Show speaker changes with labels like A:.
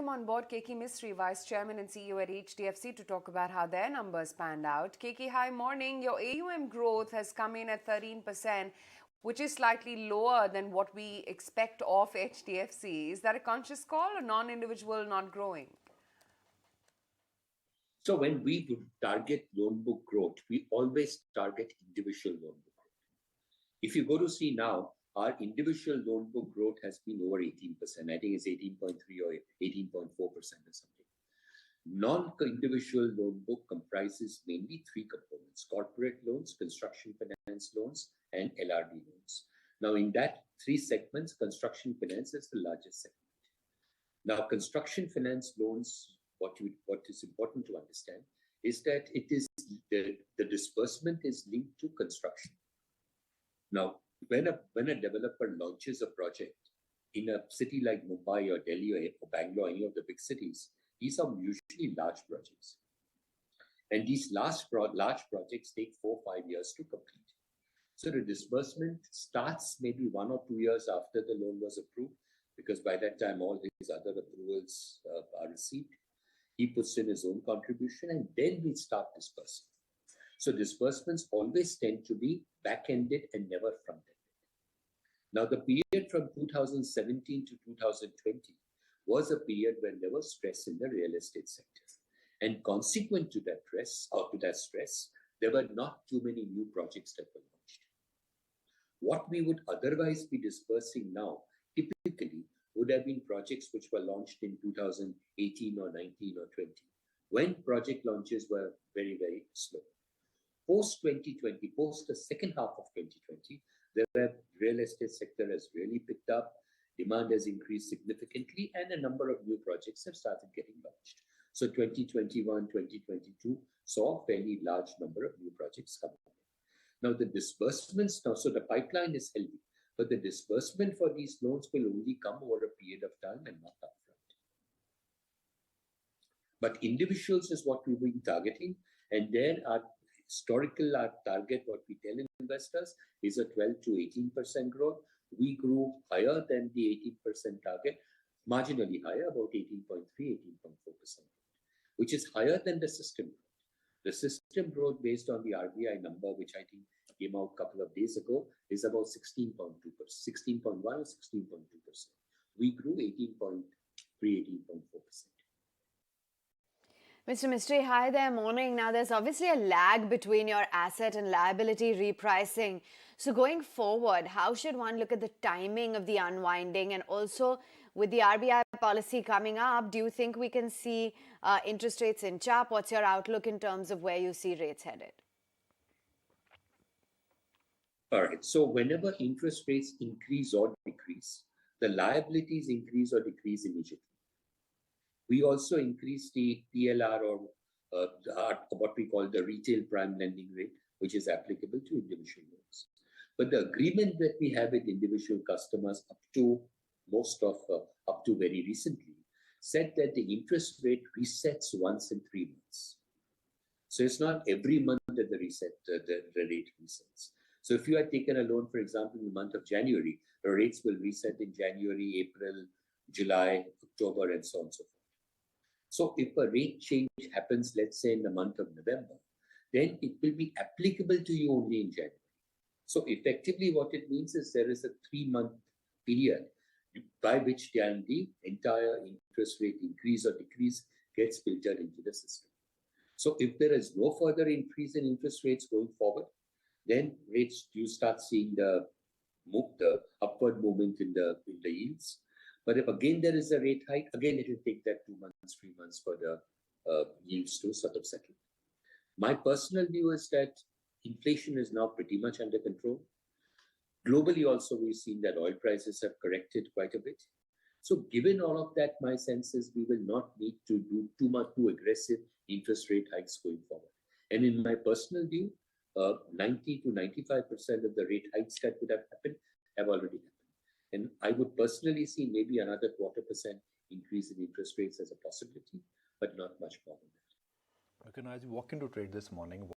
A: welcome on board Keki Mistry, Vice Chairman and CEO at HDFC, to talk about how their numbers panned out. Keki, hi, morning. Your AUM growth has come in at 13%, which is slightly lower than what we expect of HDFC. Is that a conscious call or non-individual not growing?
B: So when we target loan book growth, we always target individual loan book growth. If you go to see now, our individual loan book growth has been over 18%. I think it's 18.3 or 18.4% or something. Non-individual loan book comprises mainly three components: corporate loans, construction finance loans, and LRD loans. Now, in that three segments, construction finance is the largest segment. Now, construction finance loans, what is important to understand is that it is the disbursement is linked to construction. Now, when a developer launches a project in a city like Mumbai or Delhi or Bangalore, any of the big cities, these are usually large projects. And these large projects take 4 or 5 years to complete. So the disbursement starts maybe 1 or 2 years after the loan was approved, because by that time all his other approvals are received. He puts in his own contribution and then we start disbursing. So disbursements always tend to be back-ended and never front-ended. Now, the period from 2017 to 2020 was a period when there was stress in the real estate sector. And consequent to that stress, there were not too many new projects that were launched. What we would otherwise be disbursing now, typically, would have been projects which were launched in 2018 or 19 or 20, when project launches were very, very slow. Post 2020, post the second half of 2020, the real estate sector has really picked up, demand has increased significantly, and a number of new projects have started getting launched. So 2021, 2022 saw a fairly large number of new projects coming in. Now the disbursements, so the pipeline is healthy, but the disbursement for these loans will only come over a period of time and not upfront. But individuals is what we've been targeting, and there our target, what we tell investors, is a 12 to 18% growth. We grew higher than the 18% target, marginally higher, about 18.3, 18.4%, which is higher than the system growth. The system growth based on the RBI number, which I think came out a couple of days ago, is about 16.2%, 16.1 or 16.2%. We grew 18.3, 18.4%.
A: Mr. Mistry, hi there, morning. Now, there's obviously a lag between your asset and liability repricing. So going forward, how should one look at the timing of the unwinding? And also, with the RBI policy coming up, do you think we can see interest rates inch up? What's your outlook in terms of where you see rates headed?
B: All right. So whenever interest rates increase or decrease, the liabilities increase or decrease immediately. We also increase the PLR or what we call the retail prime lending rate, which is applicable to individual loans. But the agreement that we have with individual customers up to very recently said that the interest rate resets once in 3 months. So it's not every month that the rate resets. So if you had taken a loan, for example, in the month of January, the rates will reset in January, April, July, October, and so on and so forth. So if a rate change happens, let's say in the month of November, then it will be applicable to you only in January. So effectively what it means is there is a 3-month period by which the entire interest rate increase or decrease gets filtered into the system. So if there is no further increase in interest rates going forward, then you start seeing the upward movement in the yields. But if again there is a rate hike, again it will take that 2 months, 3 months for the yields to sort of settle. My personal view is that inflation is now pretty much under control. Globally also we've seen that oil prices have corrected quite a bit. So given all of that, my sense is we will not need to do too aggressive interest rate hikes going forward. And in my personal view, 90 to 95% of the rate hikes that would have happened have already happened. And I would personally see maybe another 0.25% increase in interest rates as a possibility, but not much more than that.
C: Okay, now as you walk into trade this morning,